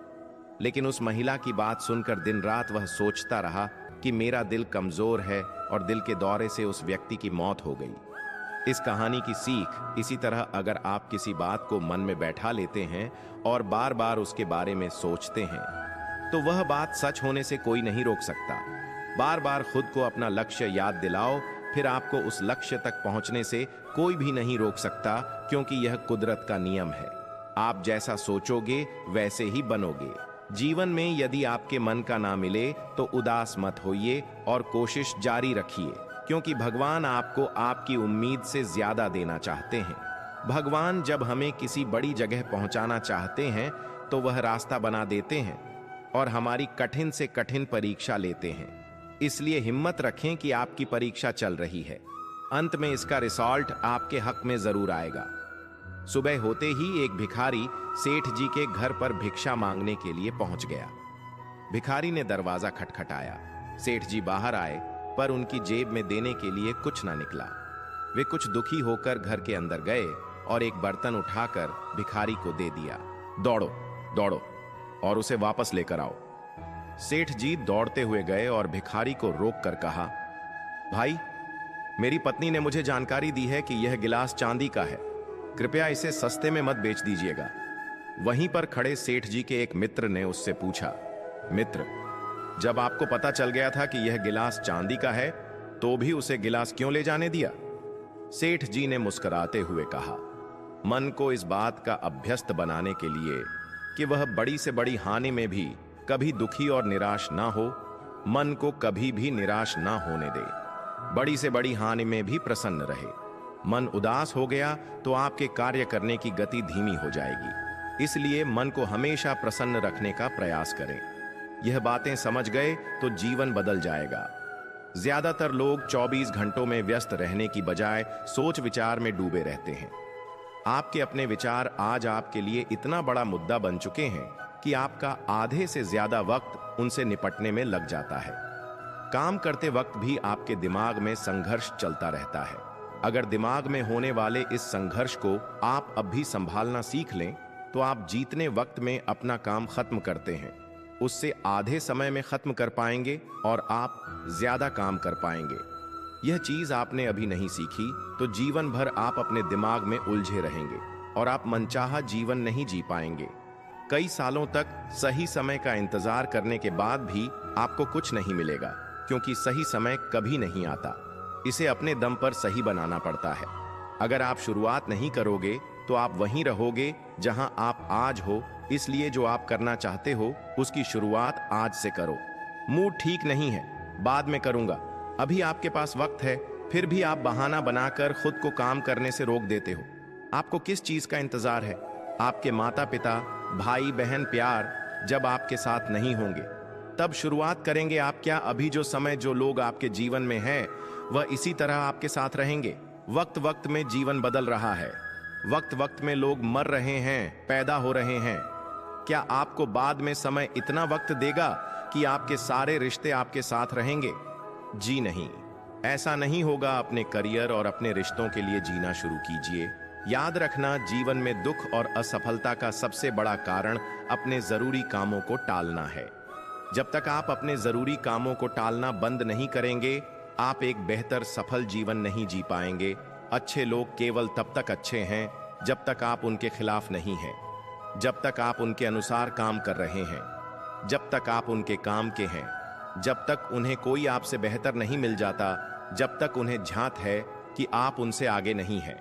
लेकिन उस महिला की बात सुनकर दिन रात वह सोचता रहा कि मेरा दिल कमजोर है, और दिल के दौरे से उस व्यक्ति की मौत हो गई। इस कहानी की सीख इसी तरह, अगर आप किसी बात को मन में बैठा लेते हैं और बार बार उसके बारे में सोचते हैं, तो वह बात सच होने से कोई नहीं रोक सकता। बार बार खुद को अपना लक्ष्य याद दिलाओ, फिर आपको उस लक्ष्य तक पहुंचने से कोई भी नहीं रोक सकता, क्योंकि यह कुदरत का नियम है। आप जैसा सोचोगे वैसे ही बनोगे। जीवन में यदि आपके मन का ना मिले तो उदास मत होइए और कोशिश जारी रखिए, क्योंकि भगवान आपको आपकी उम्मीद से ज्यादा देना चाहते हैं। भगवान जब हमें किसी बड़ी जगह पहुंचाना चाहते हैं तो वह रास्ता बना देते हैं और हमारी कठिन से कठिन परीक्षा लेते हैं। इसलिए हिम्मत रखें कि आपकी परीक्षा चल रही है। अंत में इसका रिजल्ट आपके हक में जरूर आएगा। सुबह होते ही एक भिखारी सेठ जी के घर पर भिक्षा मांगने के लिए पहुंच गया। भिखारी ने दरवाजा खटखटाया। सेठ जी बाहर आए, पर उनकी जेब में देने के लिए कुछ ना निकला। वे कुछ दुखी होकर घर के अंदर गए और एक बर्तन उठाकर भिखारी को दे दिया। दौड़ो दौड़ो और उसे वापस लेकर आओ। सेठ जी दौड़ते हुए गए और भिखारी को रोककर कहा, भाई, मेरी पत्नी ने मुझे जानकारी दी है कि यह गिलास चांदी का है, कृपया इसे सस्ते में मत बेच दीजिएगा। वहीं पर खड़े सेठ जी के एक मित्र ने उससे पूछा, मित्र, जब आपको पता चल गया था कि यह गिलास चांदी का है तो भी उसे गिलास क्यों ले जाने दिया? सेठ जी ने मुस्कुराते हुए कहा, मन को इस बात का अभ्यस्त बनाने के लिए कि वह बड़ी से बड़ी हानि में भी कभी दुखी और निराश ना हो, मन को कभी भी निराश ना होने दे, बड़ी से बड़ी हानि में भी प्रसन्न रहे। मन उदास हो गया तो आपके कार्य करने की गति धीमी हो जाएगी। इसलिए मन को हमेशा प्रसन्न रखने का प्रयास करें। यह बातें समझ गए तो जीवन बदल जाएगा। ज्यादातर लोग 24 घंटों में व्यस्त रहने की बजाय सोच विचार में डूबे रहते हैं। आपके अपने विचार आज आपके लिए इतना बड़ा मुद्दा बन चुके हैं कि आपका आधे से ज्यादा वक्त उनसे निपटने में लग जाता है। काम करते वक्त भी आपके दिमाग में संघर्ष चलता रहता है। अगर दिमाग में होने वाले इस संघर्ष को आप अब भी संभालना सीख लें तो आप जीतने वक्त में अपना काम खत्म करते हैं, उससे आधे समय में खत्म कर पाएंगे और आप ज्यादा काम कर पाएंगे। यह चीज आपने अभी नहीं सीखी तो जीवन भर आप अपने दिमाग में उलझे रहेंगे और आप मनचाहा जीवन नहीं जी पाएंगे। कई सालों तक सही समय का इंतजार करने के बाद भी आपको कुछ नहीं मिलेगा, क्योंकि सही समय कभी नहीं आता। इसे अपने दम पर सही बनाना पड़ता है। अगर आप शुरुआत नहीं करोगे तो आप वहीं रहोगे जहां आप आज हो। इसलिए जो आप करना चाहते हो उसकी शुरुआत आज से करो। मूड ठीक नहीं है, बाद में करूंगा, अभी आपके पास वक्त है, फिर भी आप बहाना बनाकर खुद को काम करने से रोक देते हो। आपको किस चीज का इंतजार है? आपके माता पिता, भाई बहन, प्यार जब आपके साथ नहीं होंगे तब शुरुआत करेंगे आप क्या? अभी जो समय, जो लोग आपके जीवन में हैं, वह इसी तरह आपके साथ रहेंगे। वक्त वक्त में जीवन बदल रहा है, वक्त वक्त में लोग मर रहे हैं, पैदा हो रहे हैं। क्या आपको बाद में समय इतना वक्त देगा कि आपके सारे रिश्ते आपके साथ रहेंगे? जी नहीं, ऐसा नहीं होगा। अपने करियर और अपने रिश्तों के लिए जीना शुरू कीजिए। याद रखना, जीवन में दुख और असफलता का सबसे बड़ा कारण अपने जरूरी कामों को टालना है। जब तक आप अपने जरूरी कामों को टालना बंद नहीं करेंगे, आप एक बेहतर सफल जीवन नहीं जी पाएंगे। अच्छे लोग केवल तब तक अच्छे हैं जब तक आप उनके खिलाफ नहीं हैं, जब तक आप उनके अनुसार काम कर रहे हैं, जब तक आप उनके काम के हैं, जब तक उन्हें कोई आपसे बेहतर नहीं मिल जाता, जब तक उन्हें झांत है कि आप उनसे आगे नहीं हैं।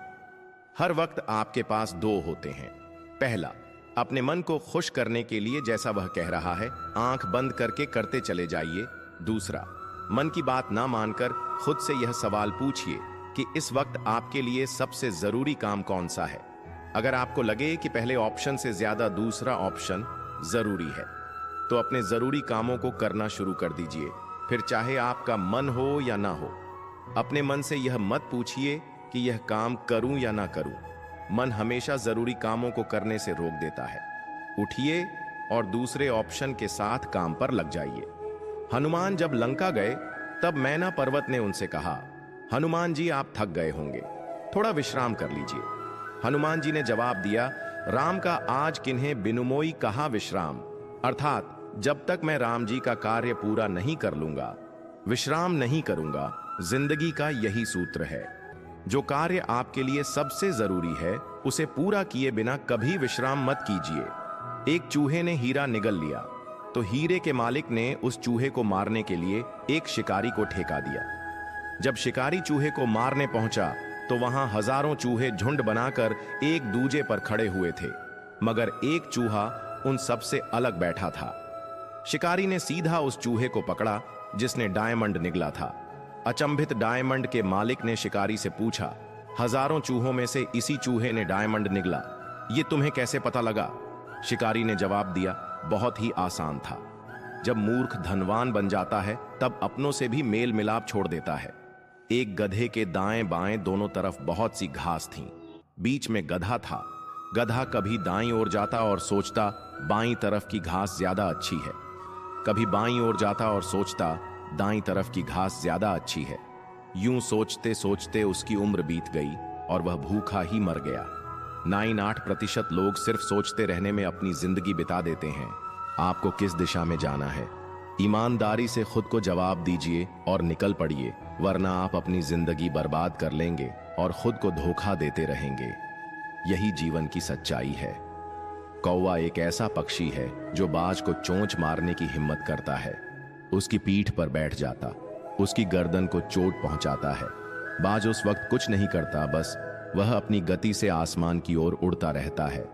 हर वक्त आपके पास दो होते हैं। पहला, अपने मन को खुश करने के लिए जैसा वह कह रहा है आंख बंद करके करते चले जाइए। दूसरा, मन की बात ना मानकर खुद से यह सवाल पूछिए कि इस वक्त आपके लिए सबसे जरूरी काम कौन सा है। अगर आपको लगे कि पहले ऑप्शन से ज्यादा दूसरा ऑप्शन जरूरी है तो अपने जरूरी कामों को करना शुरू कर दीजिए, फिर चाहे आपका मन हो या ना हो। अपने मन से यह मत पूछिए कि यह काम करूं या ना करूं। मन हमेशा जरूरी कामों को करने से रोक देता है। उठिए और दूसरे ऑप्शन के साथ काम पर लग जाइए। हनुमान जब लंका गए तब मैना पर्वत ने उनसे कहा, हनुमान जी, आप थक गए होंगे, थोड़ा विश्राम कर लीजिए। हनुमान जी ने जवाब दिया, राम का आज किन्हें बिनुमोई कहा विश्राम, अर्थात जब तक मैं राम जी का कार्य पूरा नहीं कर लूंगा, विश्राम नहीं करूंगा। जिंदगी का यही सूत्र है। जो कार्य आपके लिए सबसे जरूरी है उसे पूरा किए बिना कभी विश्राम मत कीजिए। एक चूहे ने हीरा निगल लिया तो हीरे के मालिक ने उस चूहे को मारने के लिए एक शिकारी को ठेका दिया। जब शिकारी चूहे को मारने पहुंचा तो वहां हजारों चूहे झुंड बनाकर एक दूजे पर खड़े हुए थे, मगर एक चूहा उन सब से अलग बैठा था। शिकारी ने सीधा उस चूहे को पकड़ा जिसने डायमंड निगला था। अचंभित डायमंड के मालिक ने शिकारी से पूछा, हजारों चूहों में से इसी चूहे ने डायमंड निगला, ये तुम्हें कैसे पता लगा? शिकारी ने जवाब दिया, बहुत ही आसान था। जब मूर्ख धनवान बन जाता है तब अपनों से भी मेल मिलाप छोड़ देता है। एक गधे के दाएं बाएं दोनों तरफ बहुत सी घास थी। बीच में गधा था। गधा कभी दाईं ओर जाता और सोचता बाईं तरफ की घास ज्यादा अच्छी है, कभी बाईं ओर जाता और सोचता दाईं तरफ की घास ज्यादा अच्छी है। यूं सोचते सोचते उसकी उम्र बीत गई और वह भूखा ही मर गया। 98% लोग सिर्फ सोचते रहने में अपनी जिंदगी बिता देते हैं। आपको किस दिशा में जाना है? ईमानदारी से खुद को जवाब दीजिए और निकल पड़िए, वरना आप अपनी जिंदगी बर्बाद कर लेंगे और खुद को धोखा देते रहेंगे। यही जीवन की सच्चाई है। कौवा एक ऐसा पक्षी है जो बाज को चोंच मारने की हिम्मत करता है। उसकी पीठ पर बैठ जाता, उसकी गर्दन को चोट पहुंचाता है। बाज उस वक्त कुछ नहीं करता, बस वह अपनी गति से आसमान की ओर उड़ता रहता है।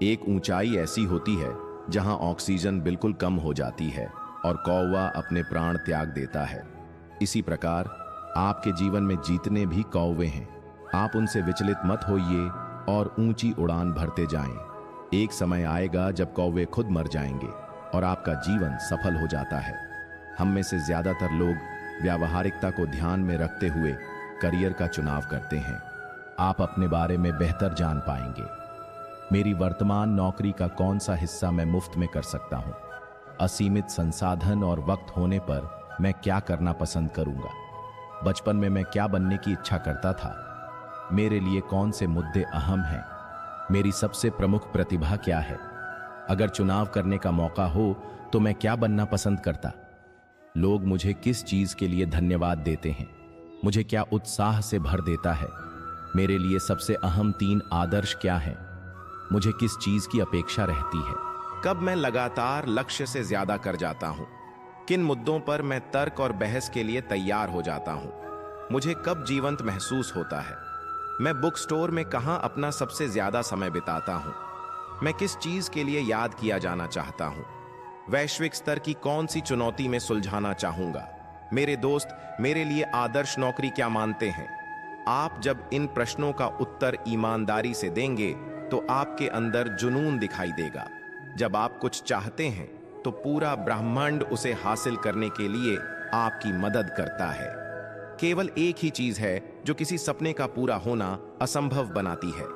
एक ऊंचाई ऐसी होती है जहां ऑक्सीजन बिल्कुल कम हो जाती है और कौवा अपने प्राण त्याग देता है। इसी प्रकार आपके जीवन में जितने भी कौवे हैं, आप उनसे विचलित मत होइए और ऊंची उड़ान भरते जाएं। एक समय आएगा जब कौवे खुद मर जाएंगे और आपका जीवन सफल हो जाता है। हम में से ज्यादातर लोग व्यावहारिकता को ध्यान में रखते हुए करियर का चुनाव करते हैं। आप अपने बारे में बेहतर जान पाएंगे। मेरी वर्तमान नौकरी का कौन सा हिस्सा मैं मुफ्त में कर सकता हूं? असीमित संसाधन और वक्त होने पर मैं क्या करना पसंद करूंगा? बचपन में मैं क्या बनने की इच्छा करता था? मेरे लिए कौन से मुद्दे अहम हैं? मेरी सबसे प्रमुख प्रतिभा क्या है? अगर चुनाव करने का मौका हो तो मैं क्या बनना पसंद करता? लोग मुझे किस चीज के लिए धन्यवाद देते हैं? मुझे क्या उत्साह से भर देता है? मेरे लिए सबसे अहम 3 आदर्श क्या हैं? मुझे किस चीज की अपेक्षा रहती है? कब मैं लगातार लक्ष्य से ज्यादा कर जाता हूं? किन मुद्दों पर मैं तर्क और बहस के लिए तैयार हो जाता हूं? मुझे कब जीवंत महसूस होता है? मैं बुक स्टोर में कहां अपना सबसे ज्यादा समय बिताता हूं? मैं किस चीज के लिए याद किया जाना चाहता हूं? वैश्विक स्तर की कौन सी चुनौती में सुलझाना चाहूंगा? मेरे दोस्त मेरे लिए आदर्श नौकरी क्या मानते हैं? आप जब इन प्रश्नों का उत्तर ईमानदारी से देंगे तो आपके अंदर जुनून दिखाई देगा। जब आप कुछ चाहते हैं तो पूरा ब्रह्मांड उसे हासिल करने के लिए आपकी मदद करता है। केवल एक ही चीज है जो किसी सपने का पूरा होना असंभव बनाती है।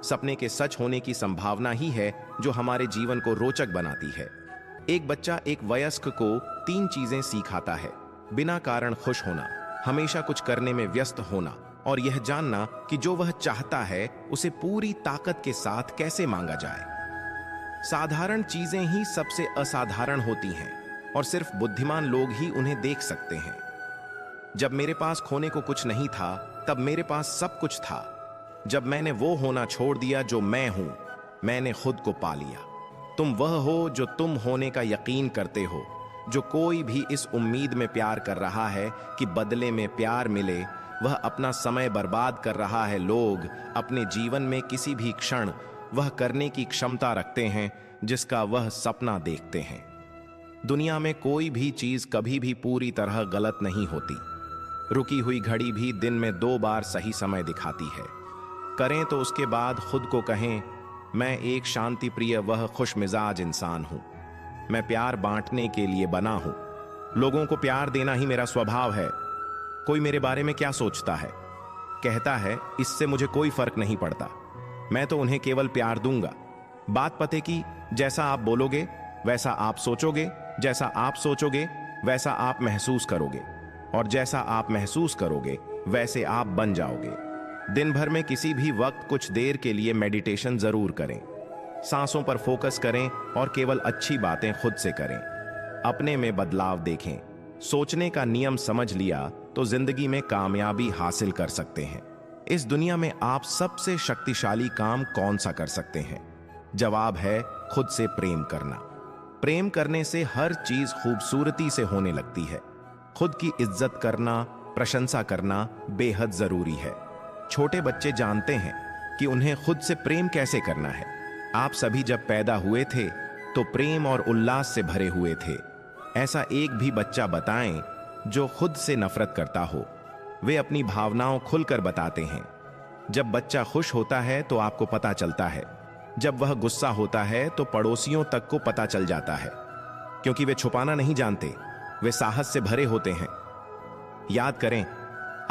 सपने के सच होने की संभावना ही है जो हमारे जीवन को रोचक बनाती है। एक बच्चा एक वयस्क को 3 चीजें सिखाता है: बिना कारण खुश होना, हमेशा कुछ करने में व्यस्त होना और यह जानना कि जो वह चाहता है उसे पूरी ताकत के साथ कैसे मांगा जाए। साधारण चीजें ही सबसे असाधारण होती हैं और सिर्फ बुद्धिमान लोग ही उन्हें देख सकते हैं। जब मेरे पास खोने को कुछ नहीं था तब मेरे पास सब कुछ था। जब मैंने वो होना छोड़ दिया जो मैं हूं, मैंने खुद को पा लिया। तुम वह हो जो तुम होने का यकीन करते हो। जो कोई भी इस उम्मीद में प्यार कर रहा है कि बदले में प्यार मिले, वह अपना समय बर्बाद कर रहा है। लोग अपने जीवन में किसी भी क्षण वह करने की क्षमता रखते हैं जिसका वह सपना देखते हैं। दुनिया में कोई भी चीज कभी भी पूरी तरह गलत नहीं होती। रुकी हुई घड़ी भी दिन में 2 बार सही समय दिखाती है। करें तो उसके बाद खुद को कहें, मैं एक शांति प्रिय वह खुश मिजाज इंसान हूं। मैं प्यार बांटने के लिए बना हूं। लोगों को प्यार देना ही मेरा स्वभाव है। कोई मेरे बारे में क्या सोचता है, कहता है, इससे मुझे कोई फर्क नहीं पड़ता। मैं तो उन्हें केवल प्यार दूंगा। बात पते की, जैसा आप बोलोगे वैसा आप सोचोगे, जैसा आप सोचोगे वैसा आप महसूस करोगे और जैसा आप महसूस करोगे वैसे आप बन जाओगे। दिन भर में किसी भी वक्त कुछ देर के लिए मेडिटेशन जरूर करें। सांसों पर फोकस करें और केवल अच्छी बातें खुद से करें। अपने में बदलाव देखें। सोचने का नियम समझ लिया तो जिंदगी में कामयाबी हासिल कर सकते हैं। इस दुनिया में आप सबसे शक्तिशाली काम कौन सा कर सकते हैं? जवाब है खुद से प्रेम करना। प्रेम करने से हर चीज खूबसूरती से होने लगती है। खुद की इज्जत करना, प्रशंसा करना बेहद जरूरी है। छोटे बच्चे जानते हैं कि उन्हें खुद से प्रेम कैसे करना है। आप सभी जब पैदा हुए थे तो प्रेम और उल्लास से भरे हुए थे। ऐसा एक भी बच्चा बताएं जो खुद से नफरत करता हो। वे अपनी भावनाओं खुलकर बताते हैं। जब बच्चा खुश होता है तो आपको पता चलता है, जब वह गुस्सा होता है तो पड़ोसियों तक को पता चल जाता है, क्योंकि वे छुपाना नहीं जानते, वे साहस से भरे होते हैं। याद करें,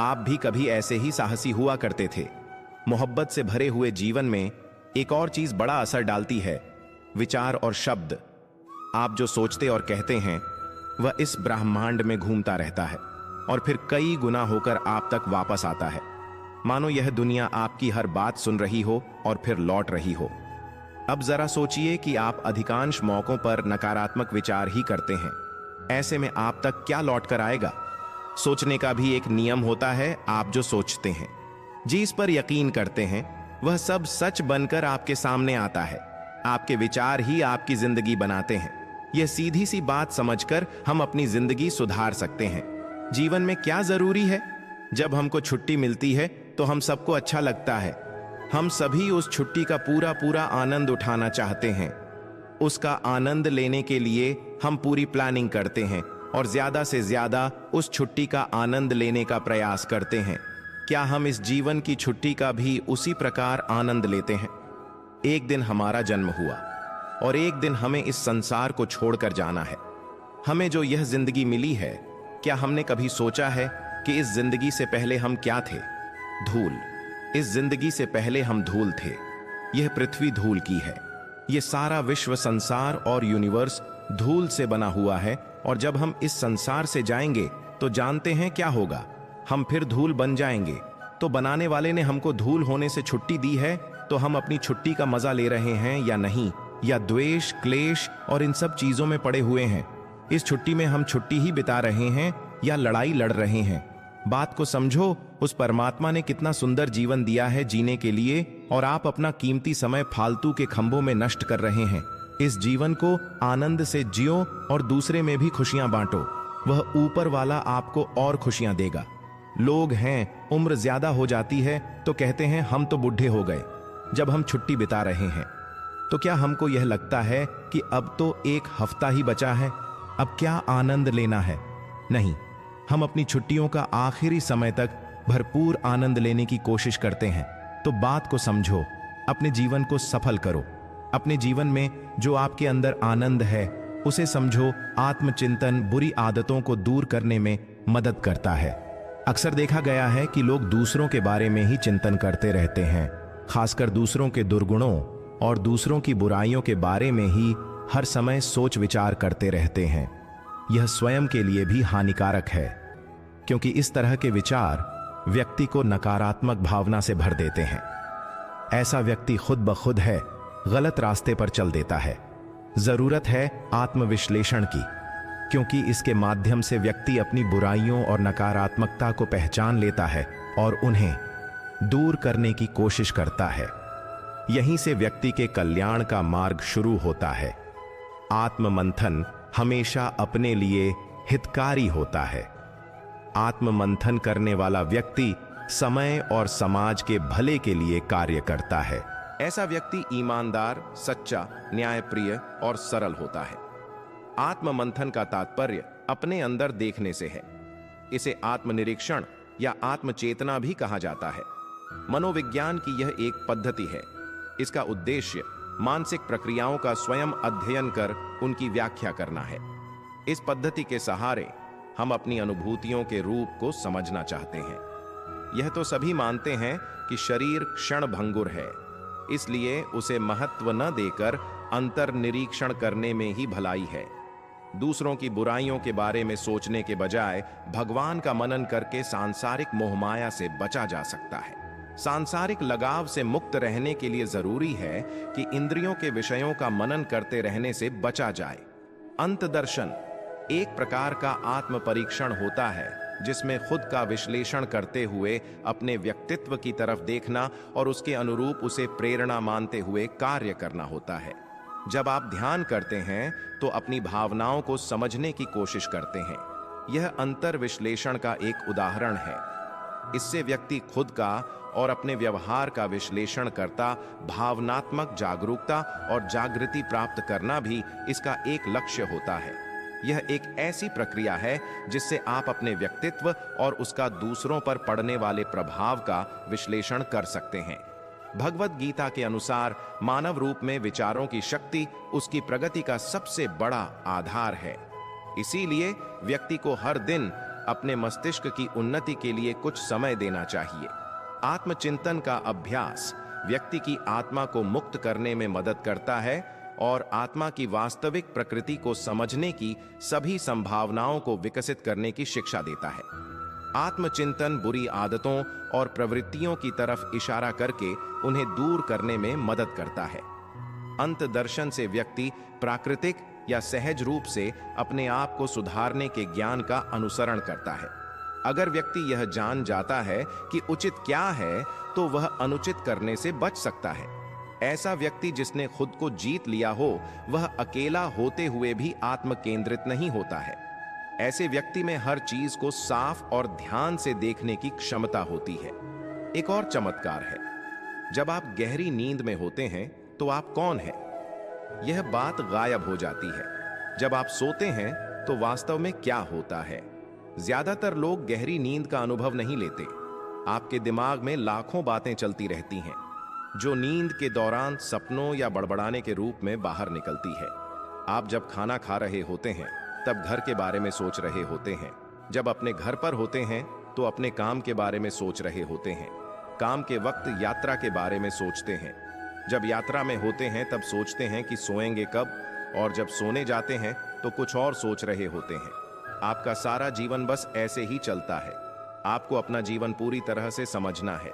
आप भी कभी ऐसे ही साहसी हुआ करते थे। मोहब्बत से भरे हुए जीवन में एक और चीज बड़ा असर डालती है, विचार और शब्द। आप जो सोचते और कहते हैं वह इस ब्रह्मांड में घूमता रहता है और फिर कई गुना होकर आप तक वापस आता है, मानो यह दुनिया आपकी हर बात सुन रही हो और फिर लौट रही हो। अब जरा सोचिए कि आप अधिकांश मौकों पर नकारात्मक विचार ही करते हैं। ऐसे में आप तक क्या लौट कर आएगा? सोचने का भी एक नियम होता है। आप जो सोचते हैं, जिस पर यकीन करते हैं, वह सब सच बनकर आपके सामने आता है। आपके विचार ही आपकी जिंदगी बनाते हैं। यह सीधी सी बात समझकर हम अपनी जिंदगी सुधार सकते हैं। जीवन में क्या जरूरी है? जब हमको छुट्टी मिलती है तो हम सबको अच्छा लगता है। हम सभी उस छुट्टी का पूरा पूरा आनंद उठाना चाहते हैं। उसका आनंद लेने के लिए हम पूरी प्लानिंग करते हैं और ज्यादा से ज्यादा उस छुट्टी का आनंद लेने का प्रयास करते हैं। क्या हम इस जीवन की छुट्टी का भी उसी प्रकार आनंद लेते हैं? एक दिन हमारा जन्म हुआ और एक दिन हमें इस संसार को छोड़कर जाना है। हमें जो यह जिंदगी मिली है, क्या हमने कभी सोचा है कि इस जिंदगी से पहले हम क्या थे? धूल। इस जिंदगी से पहले हम धूल थे। यह पृथ्वी धूल की है। यह सारा विश्व, संसार और यूनिवर्स धूल से बना हुआ है। और जब हम इस संसार से जाएंगे तो जानते हैं क्या होगा? हम फिर धूल बन जाएंगे। तो बनाने वाले ने हमको धूल होने से छुट्टी दी है, तो हम अपनी छुट्टी का मजा ले रहे हैं या नहीं? या द्वेष, क्लेश और इन सब चीजों में पड़े हुए हैं? इस छुट्टी में हम छुट्टी ही बिता रहे हैं या लड़ाई लड़ रहे हैं? बात को समझो। उस परमात्मा ने कितना सुंदर जीवन दिया है जीने के लिए, और आप अपना कीमती समय फालतू के खंभों में नष्ट कर रहे हैं। इस जीवन को आनंद से जियो और दूसरे में भी खुशियां बांटो। वह ऊपर वाला आपको और खुशियां देगा। लोग हैं, उम्र ज्यादा हो जाती है तो कहते हैं हम तो बूढ़े हो गए। जब हम छुट्टी बिता रहे हैं तो क्या हमको यह लगता है कि अब तो एक हफ्ता ही बचा है, अब क्या आनंद लेना है? नहीं, हम अपनी छुट्टियों का आखिरी समय तक भरपूर आनंद लेने की कोशिश करते हैं। तो बात को समझो, अपने जीवन को सफल करो। अपने जीवन में जो आपके अंदर आनंद है उसे समझो। आत्मचिंतन बुरी आदतों को दूर करने में मदद करता है। अक्सर देखा गया है कि लोग दूसरों के बारे में ही चिंतन करते रहते हैं, खासकर दूसरों के दुर्गुणों और दूसरों की बुराइयों के बारे में ही हर समय सोच विचार करते रहते हैं। यह स्वयं के लिए भी हानिकारक है, क्योंकि इस तरह के विचार व्यक्ति को नकारात्मक भावना से भर देते हैं। ऐसा व्यक्ति खुद ब खुद है गलत रास्ते पर चल देता है। जरूरत है आत्मविश्लेषण की, क्योंकि इसके माध्यम से व्यक्ति अपनी बुराइयों और नकारात्मकता को पहचान लेता है और उन्हें दूर करने की कोशिश करता है। यहीं से व्यक्ति के कल्याण का मार्ग शुरू होता है। आत्ममंथन हमेशा अपने लिए हितकारी होता है। आत्ममंथन करने वाला व्यक्ति समय और समाज के भले के लिए कार्य करता है। ऐसा व्यक्ति ईमानदार, सच्चा, न्यायप्रिय और सरल होता है। आत्ममंथन का तात्पर्य अपने अंदर देखने से है। इसे आत्मनिरीक्षण या आत्मचेतना भी कहा जाता है। मनोविज्ञान की यह एक पद्धति है। इसका उद्देश्य मानसिक प्रक्रियाओं का स्वयं अध्ययन कर उनकी व्याख्या करना है। इस पद्धति के सहारे हम अपनी अनुभूतियों के रूप को समझना चाहते हैं। यह तो सभी मानते हैं कि शरीर क्षणभंगुर है, इसलिए उसे महत्व न देकर अंतर्निरीक्षण करने में ही भलाई है। दूसरों की बुराइयों के बारे में सोचने के बजाय भगवान का मनन करके सांसारिक मोहमाया से बचा जा सकता है। सांसारिक लगाव से मुक्त रहने के लिए जरूरी है कि इंद्रियों के विषयों का मनन करते रहने से बचा जाए। अंतदर्शन एक प्रकार का आत्म परीक्षण होता है, जिसमें खुद का विश्लेषण करते हुए अपने व्यक्तित्व की तरफ देखना और उसके अनुरूप उसे प्रेरणा मानते हुए कार्य करना होता है। जब आप ध्यान करते हैं तो अपनी भावनाओं को समझने की कोशिश करते हैं। यह अंतर विश्लेषण का एक उदाहरण है। इससे व्यक्ति खुद का और अपने व्यवहार का विश्लेषण करता, भावनात्मक जागरूकता और जागृति प्राप्त करना भी इसका एक लक्ष्य होता है। यह एक ऐसी प्रक्रिया है जिससे आप अपने व्यक्तित्व और उसका दूसरों पर पड़ने वाले प्रभाव का विश्लेषण कर सकते हैं। भगवत गीता के अनुसार मानव रूप में विचारों की शक्ति उसकी प्रगति का सबसे बड़ा आधार है। इसीलिए व्यक्ति को हर दिन अपने मस्तिष्क की उन्नति के लिए कुछ समय देना चाहिए। आत्मचिंतन का अभ्यास व्यक्ति की आत्मा को मुक्त करने में मदद करता है और आत्मा की वास्तविक प्रकृति को समझने की सभी संभावनाओं को विकसित करने की शिक्षा देता है। आत्मचिंतन बुरी आदतों और प्रवृत्तियों की तरफ इशारा करके उन्हें दूर करने में मदद करता है। अंतदर्शन से व्यक्ति प्राकृतिक या सहज रूप से अपने आप को सुधारने के ज्ञान का अनुसरण करता है। अगर व्यक्ति यह जान जाता है कि उचित क्या है, तो वह अनुचित करने से बच सकता है। ऐसा व्यक्ति जिसने खुद को जीत लिया हो, वह अकेला होते हुए भी आत्म केंद्रित नहीं होता है। ऐसे व्यक्ति में हर चीज को साफ और ध्यान से देखने की क्षमता होती है। एक और चमत्कार है, जब आप गहरी नींद में होते हैं तो आप कौन हैं? यह बात गायब हो जाती है। जब आप सोते हैं तो वास्तव में क्या होता है? ज्यादातर लोग गहरी नींद का अनुभव नहीं लेते। आपके दिमाग में लाखों बातें चलती रहती हैं, जो नींद के दौरान सपनों या बड़बड़ाने के रूप में बाहर निकलती है। आप जब खाना खा रहे होते हैं तब घर के बारे में सोच रहे होते हैं। जब अपने घर पर होते हैं तो अपने काम के बारे में सोच रहे होते हैं। काम के वक्त यात्रा के बारे में सोचते हैं। जब यात्रा में होते हैं तब सोचते हैं कि सोएंगे कब, और जब सोने जाते हैं तो कुछ और सोच रहे होते हैं। आपका सारा जीवन बस ऐसे ही चलता है। आपको अपना जीवन पूरी तरह से समझना है,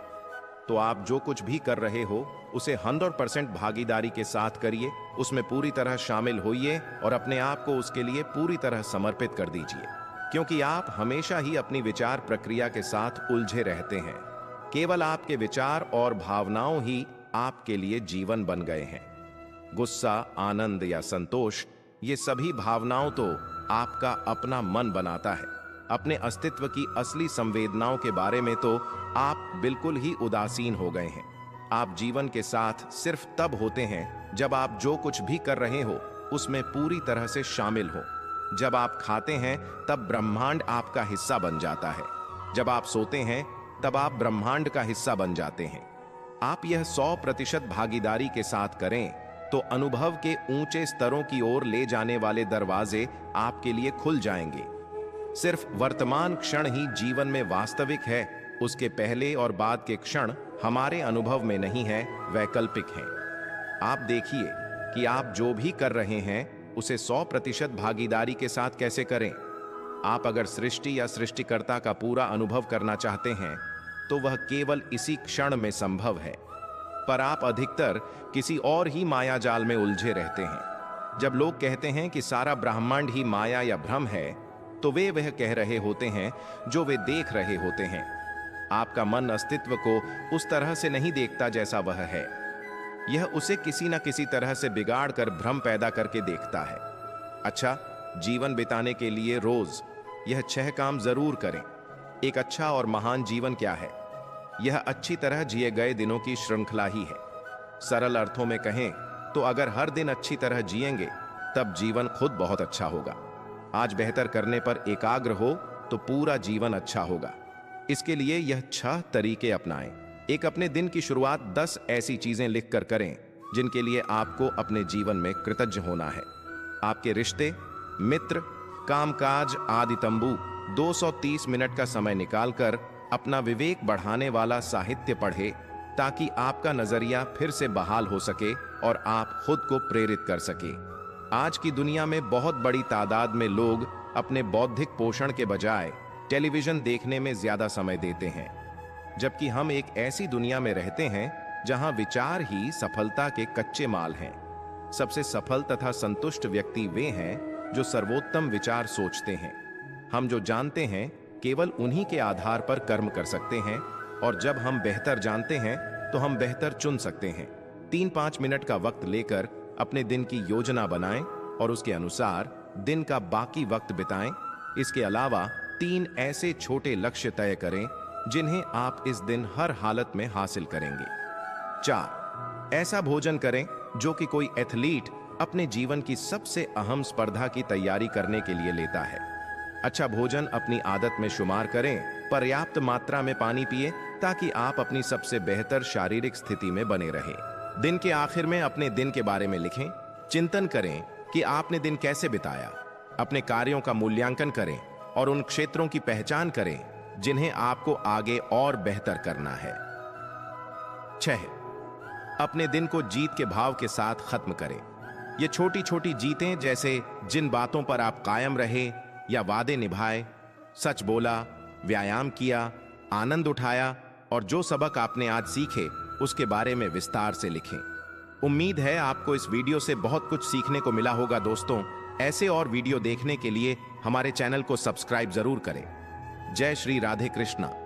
तो आप जो कुछ भी कर रहे हो उसे 100% भागीदारी के साथ करिए, उसमें पूरी तरह शामिल होइए और अपने आप को उसके लिए पूरी तरह समर्पित कर दीजिए, क्योंकि आप हमेशा ही अपनी विचार प्रक्रिया के साथ उलझे रहते हैं। केवल आपके विचार और भावनाओं ही आपके लिए जीवन बन गए हैं। गुस्सा, आनंद या संतोष, ये सभी भावनाओं तो आपका अपना मन बनाता है। अपने अस्तित्व की असली संवेदनाओं के बारे में तो आप बिल्कुल ही उदासीन हो गए हैं। आप जीवन के साथ सिर्फ तब होते हैं जब आप जो कुछ भी कर रहे हो उसमें पूरी तरह से शामिल हो। जब आप खाते हैं तब ब्रह्मांड आपका हिस्सा बन जाता है। जब आप सोते हैं तब आप ब्रह्मांड का हिस्सा बन जाते हैं। आप यह 100% भागीदारी के साथ करें तो अनुभव के ऊंचे स्तरों की ओर ले जाने वाले दरवाजे आपके लिए खुल जाएंगे। सिर्फ वर्तमान क्षण ही जीवन में वास्तविक है, उसके पहले और बाद के क्षण हमारे अनुभव में नहीं है, वैकल्पिक हैं। आप देखिए कि आप जो भी कर रहे हैं उसे 100% भागीदारी के साथ कैसे करें। आप अगर सृष्टि या सृष्टिकर्ता का पूरा अनुभव करना चाहते हैं तो वह केवल इसी क्षण में संभव है, पर आप अधिकतर किसी और ही माया जाल में उलझे रहते हैं। जब लोग कहते हैं कि सारा ब्रह्मांड ही माया या भ्रम है, तो वे वह कह रहे होते हैं जो वे देख रहे होते हैं। आपका मन अस्तित्व को उस तरह से नहीं देखता जैसा वह है। यह उसे किसी न किसी तरह से बिगाड़ कर भ्रम पैदा करके देखता है। अच्छा, जीवन बिताने के लिए रोज यह 6 काम जरूर करें। एक अच्छा और महान जीवन क्या है? यह अच्छी तरह जिए गए दिनों की श्रृंखला ही है। सरल अर्थों में कहें तो अगर हर दिन अच्छी तरह जिएंगे तब जीवन खुद बहुत अच्छा होगा। आज बेहतर करने पर एकाग्र हो तो पूरा जीवन अच्छा होगा। इसके लिए यह 6 तरीके अपनाएं। एक, अपने दिन की शुरुआत 10 ऐसी चीजें लिखकर करें जिनके लिए आपको अपने जीवन में कृतज्ञ होना है। आपके रिश्ते, मित्र, कामकाज आदि तंबू 230 मिनट का समय निकालकर अपना विवेक बढ़ाने वाला साहित्य पढ़े, ताकि आपका नजरिया फिर से बहाल हो सके और आप खुद को प्रेरित कर सके। आज की दुनिया में बहुत बड़ी तादाद में लोग अपने बौद्धिक पोषण के बजाय टेलीविजन देखने में ज्यादा समय देते हैं, जबकि हम एक ऐसी दुनिया में रहते हैं जहां विचार ही सफलता के कच्चे माल हैं। सबसे सफल तथा संतुष्ट व्यक्ति वे हैं जो सर्वोत्तम विचार सोचते हैं। हम जो जानते हैं केवल उन्हीं के आधार पर कर्म कर सकते हैं, और जब हम बेहतर जानते हैं तो हम बेहतर चुन सकते हैं। 3-5 मिनट का वक्त लेकर अपने दिन की योजना बनाएं और उसके अनुसार दिन का बाकी वक्त बिताएं। इसके अलावा 3 ऐसे छोटे लक्ष्य तय करें जिन्हें आप इस दिन हर हालत में हासिल करेंगे। 4, ऐसा भोजन करें जो कि कोई एथलीट अपने जीवन की सबसे अहम स्पर्धा की तैयारी करने के लिए लेता है। अच्छा भोजन अपनी आदत में शुमार करें, पर्याप्त मात्रा में पानी पिए ताकि आप अपनी सबसे बेहतर शारीरिक स्थिति में बने रहें। दिन के आखिर में अपने दिन के बारे में लिखें, चिंतन करें कि आपने दिन कैसे बिताया। अपने कार्यों का मूल्यांकन करें और उन क्षेत्रों की पहचान करें जिन्हें आपको आगे और बेहतर करना है। 6, अपने दिन को जीत के भाव के साथ खत्म करें। ये छोटी छोटी जीतें, जैसे जिन बातों पर आप कायम रहे या वादे निभाए, सच बोला, व्यायाम किया, आनंद उठाया और जो सबक आपने आज सीखे उसके बारे में विस्तार से लिखें। उम्मीद है आपको इस वीडियो से बहुत कुछ सीखने को मिला होगा। दोस्तों, ऐसे और वीडियो देखने के लिए हमारे चैनल को सब्सक्राइब जरूर करें। जय श्री राधे कृष्णा।